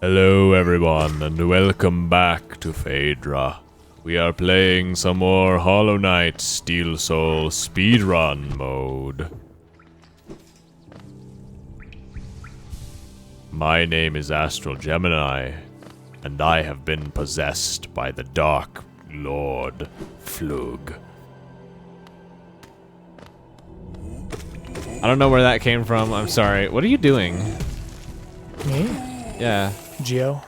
Hello everyone, and welcome back to Phaedra. We are playing some more Hollow Knight Steel Soul speedrun mode. My name is Astral Gemini, and I have been possessed by the Dark Lord Flug. I don't know where that came from, I'm sorry. What are you doing? Me? Yeah. Geo?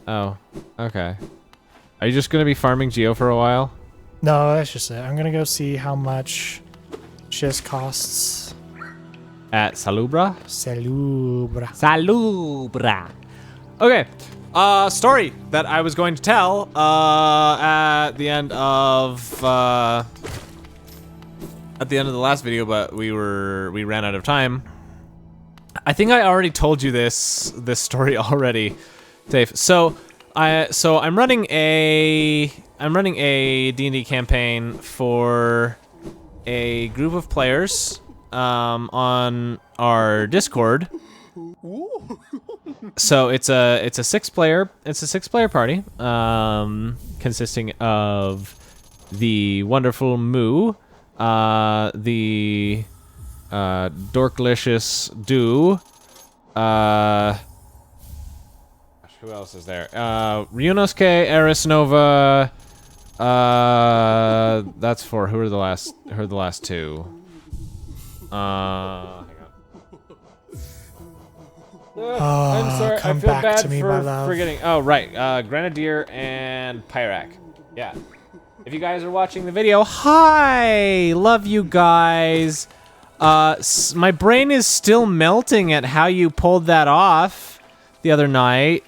Oh, okay. Are you just gonna be farming Geo for a while? No, that's just it. I'm gonna go see how much Shiz costs. At Salubra? Salubra. Salubra. Okay. Story that I was going to tell at the end of the last video, but we ran out of time. I think I already told you this story already, Saiph. So I'm running a D&D campaign for a group of players on our Discord. So it's a six player party consisting of the wonderful Moo, the Dorklicious Do, who else is there? Ryunosuke, Erisnova, that's four. Who are the last two? Hang on. I'm sorry, come I feel back bad to me, for my love. forgetting. Oh, right, Grenadier and Pyrak. Yeah. If you guys are watching the video, hi! Love you guys. My brain is still melting at how you pulled that off the other night.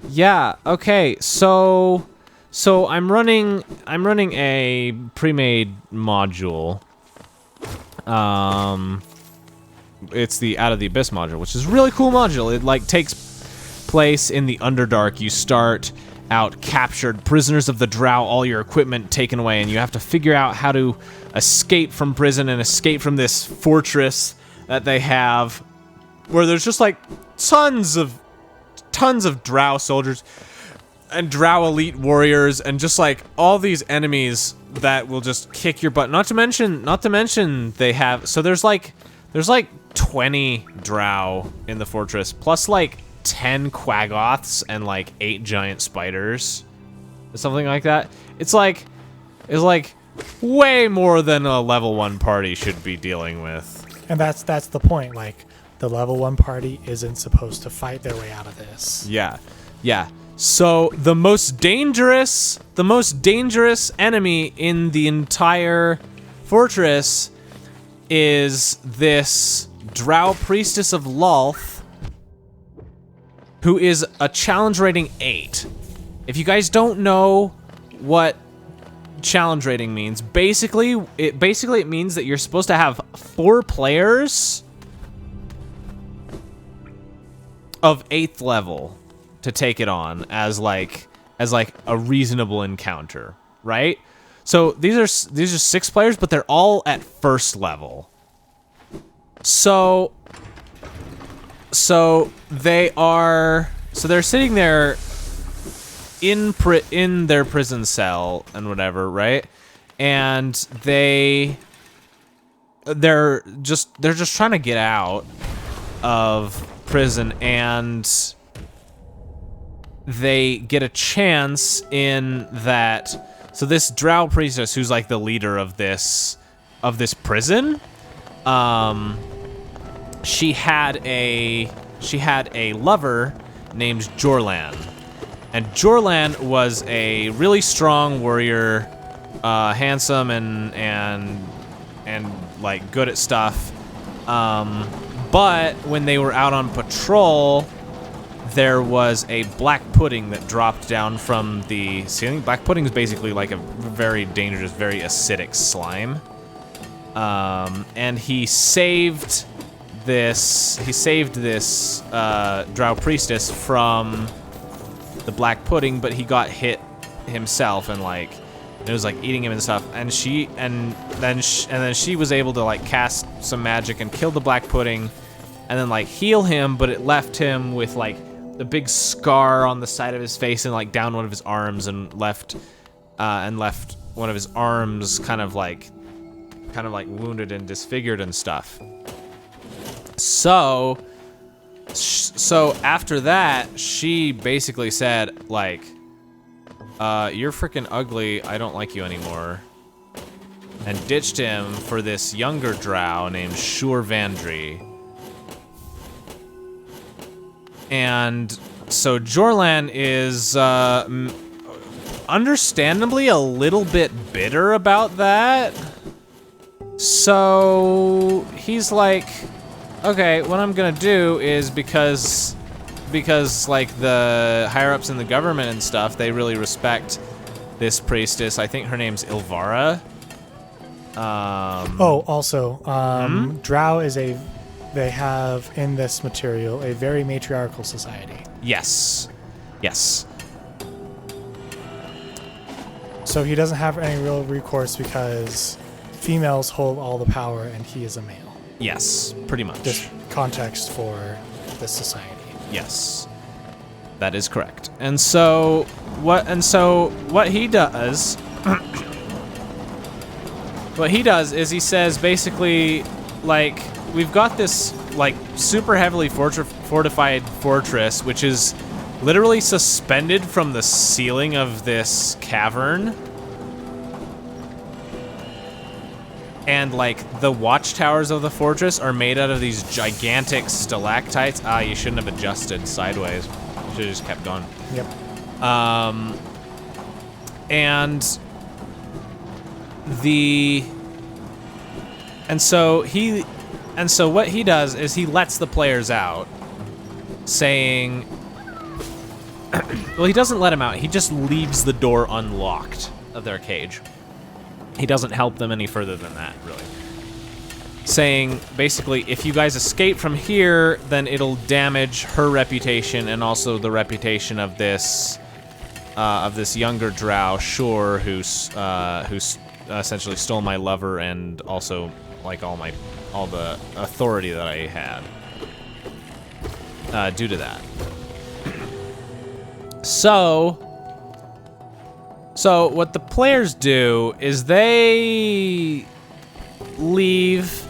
Yeah, okay, so I'm running a pre-made module. It's the Out of the Abyss module, which is a really cool module. It like takes place in the Underdark. You start out captured, prisoners of the Drow, all your equipment taken away, and you have to figure out how to escape from prison and escape from this fortress that they have, where there's just like tons of Drow soldiers and Drow elite warriors and just like all these enemies that will just kick your butt. Not to mention they have, so there's like 20 Drow in the fortress, plus like 10 Quaggoths and like 8 giant spiders, something like that. It's like way more than a level 1 party should be dealing with. And that's the point. Like, the level 1 party isn't supposed to fight their way out of this. Yeah. So the most dangerous enemy in the entire fortress is this Drow priestess of Lolth, who is a challenge rating 8. If you guys don't know what challenge rating means, basically it means that you're supposed to have 4 players of 8th level to take it on as like a reasonable encounter, right? So these are 6 players, but they're all at 1st level. So they're sitting there in their prison cell and whatever, right? And they're just trying to get out of prison, and they get a chance in that. So this Drow priestess, who's like the leader of this prison, she had a lover named Jorlan, and Jorlan was a really strong warrior, handsome and like good at stuff. But when they were out on patrol, there was a black pudding that dropped down from the ceiling. Black pudding is basically like a very dangerous, very acidic slime. And he saved this Drow priestess from the black pudding, but he got hit himself, and like it was like eating him and stuff. And then she was able to like cast some magic and kill the black pudding, and then like heal him, but it left him with like a big scar on the side of his face and like down one of his arms, and left one of his arms kind of like wounded and disfigured and stuff. So after that, she basically said like, you're freaking ugly, I don't like you anymore, and ditched him for this younger drow named Shur Vandry. And so Jorlan is understandably a little bit bitter about that. So he's like, okay, what I'm gonna do is because like the higher ups in the government and stuff, they really respect this priestess. I think her name's Ilvara. Drow is they have in this material a very matriarchal society. Yes. So he doesn't have any real recourse because females hold all the power and he is a male. Yes, pretty much. Just context for this society. Yes, that is correct. And so what he does, is he says basically, like, we've got this like super heavily fortified fortress, which is literally suspended from the ceiling of this cavern. And like the watchtowers of the fortress are made out of these gigantic stalactites. Ah, you shouldn't have adjusted sideways. You should have just kept going. Yep. And so what he does is he lets the players out, saying, well, he doesn't let them out. He just leaves the door unlocked of their cage. He doesn't help them any further than that, really. Saying, basically, if you guys escape from here, then it'll damage her reputation and also the reputation of this younger drow, Shur, who essentially stole my lover and also like all the authority that I had due to that. So what the players do is they leave.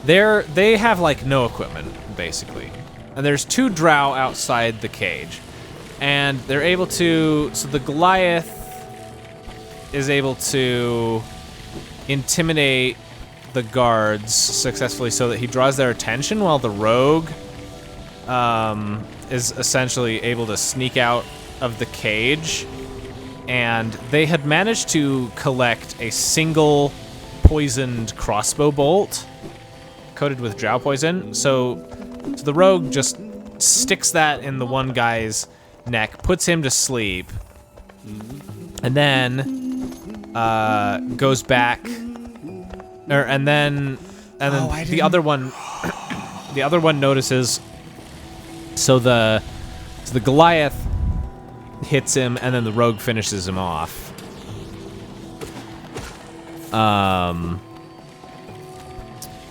They have like no equipment, basically. And there's 2 drow outside the cage. And they're able to, so the Goliath is able to intimidate the guards successfully so that he draws their attention, while the rogue is essentially able to sneak out of the cage. And they had managed to collect a single poisoned crossbow bolt coated with drow poison. So the rogue just sticks that in the one guy's neck, puts him to sleep, and then goes back. And then the other one notices. So the Goliath hits him, and then the rogue finishes him off.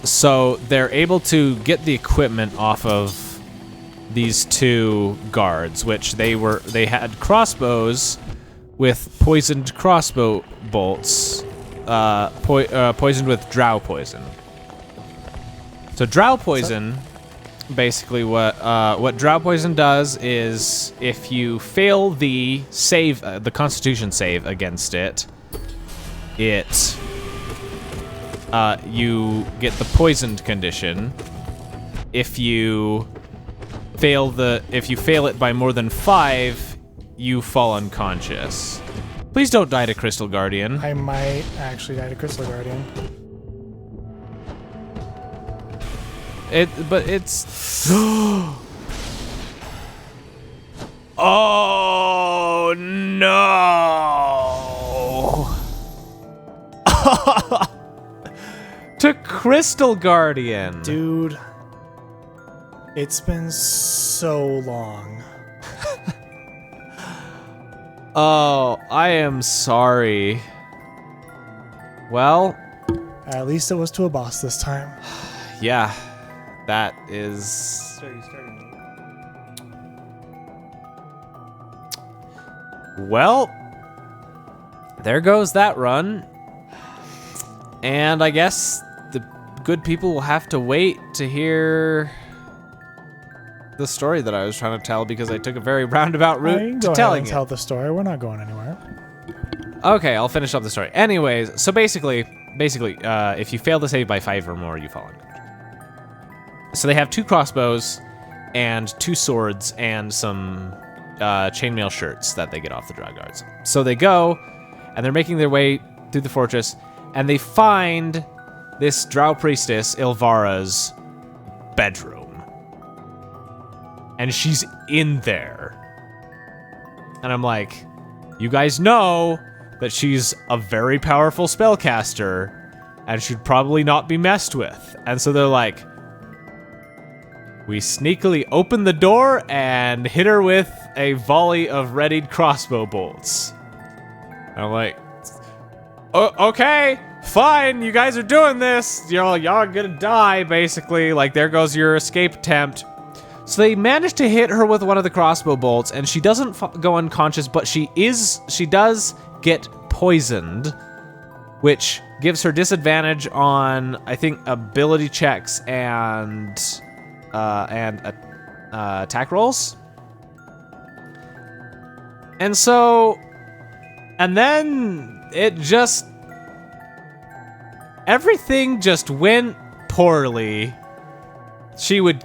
So they're able to get the equipment off of these 2 guards, which they had crossbows with poisoned crossbow bolts, poisoned with drow poison. So drow poison, basically what drow poison does is if you fail the save, the Constitution save against it, you get the poisoned condition. If you fail it by more than 5, you fall unconscious. Please don't die to Crystal Guardian. I might actually die to Crystal Guardian. But it's oh no. To Crystal Guardian. Dude, it's been so long. Oh, I am sorry. Well, at least it was to a boss this time. Yeah. that is... So you started. Well, there goes that run. And I guess the good people will have to wait to hear the story that I was trying to tell because I took a very roundabout route to telling it. Tell the story. We're not going anywhere. Okay, I'll finish up the story. Anyways, so basically, if you fail to save by 5 or more, you fall unconscious. So they have 2 crossbows and 2 swords and some chainmail shirts that they get off the drow guards. So they go, and they're making their way through the fortress, and they find this drow priestess, Ilvara's bedroom. And she's in there. And I'm like, you guys know that she's a very powerful spellcaster and should probably not be messed with. And so they're like, we sneakily open the door and hit her with a volley of readied crossbow bolts. And I'm like, okay, fine, you guys are doing this. Y'all are gonna die, basically. Like, there goes your escape attempt. So they manage to hit her with one of the crossbow bolts, and she doesn't go unconscious, but she does get poisoned, which gives her disadvantage on, I think, ability checks and attack rolls. And so, and then everything just went poorly. She would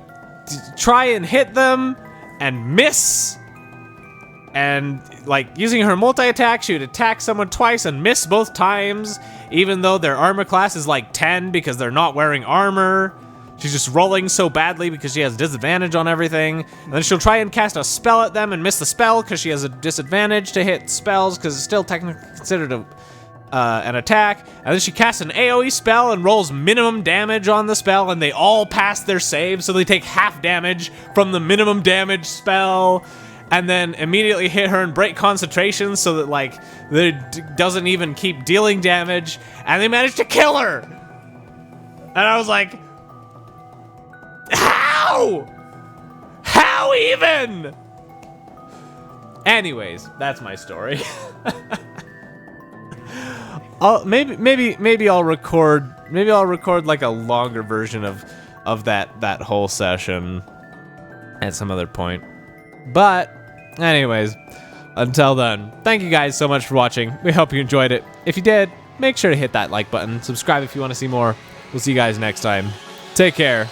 try and hit them and miss, and like using her multi-attack, she would attack someone twice and miss both times, even though their armor class is like 10 because they're not wearing armor. She's just rolling so badly because she has disadvantage on everything. And then she'll try and cast a spell at them and miss the spell because she has a disadvantage to hit spells because it's still technically considered an attack. And then she casts an AoE spell and rolls minimum damage on the spell, and they all pass their save, so they take half damage from the minimum damage spell, and then immediately hit her and break concentration so that like it doesn't even keep dealing damage, and they manage to kill her. And I was like, how? How even? Anyways, that's my story. Maybe I'll record like a longer version of that whole session at some other point. But anyways, until then, thank you guys so much for watching. We hope you enjoyed it. If you did, make sure to hit that like button. Subscribe if you want to see more. We'll see you guys next time. Take care.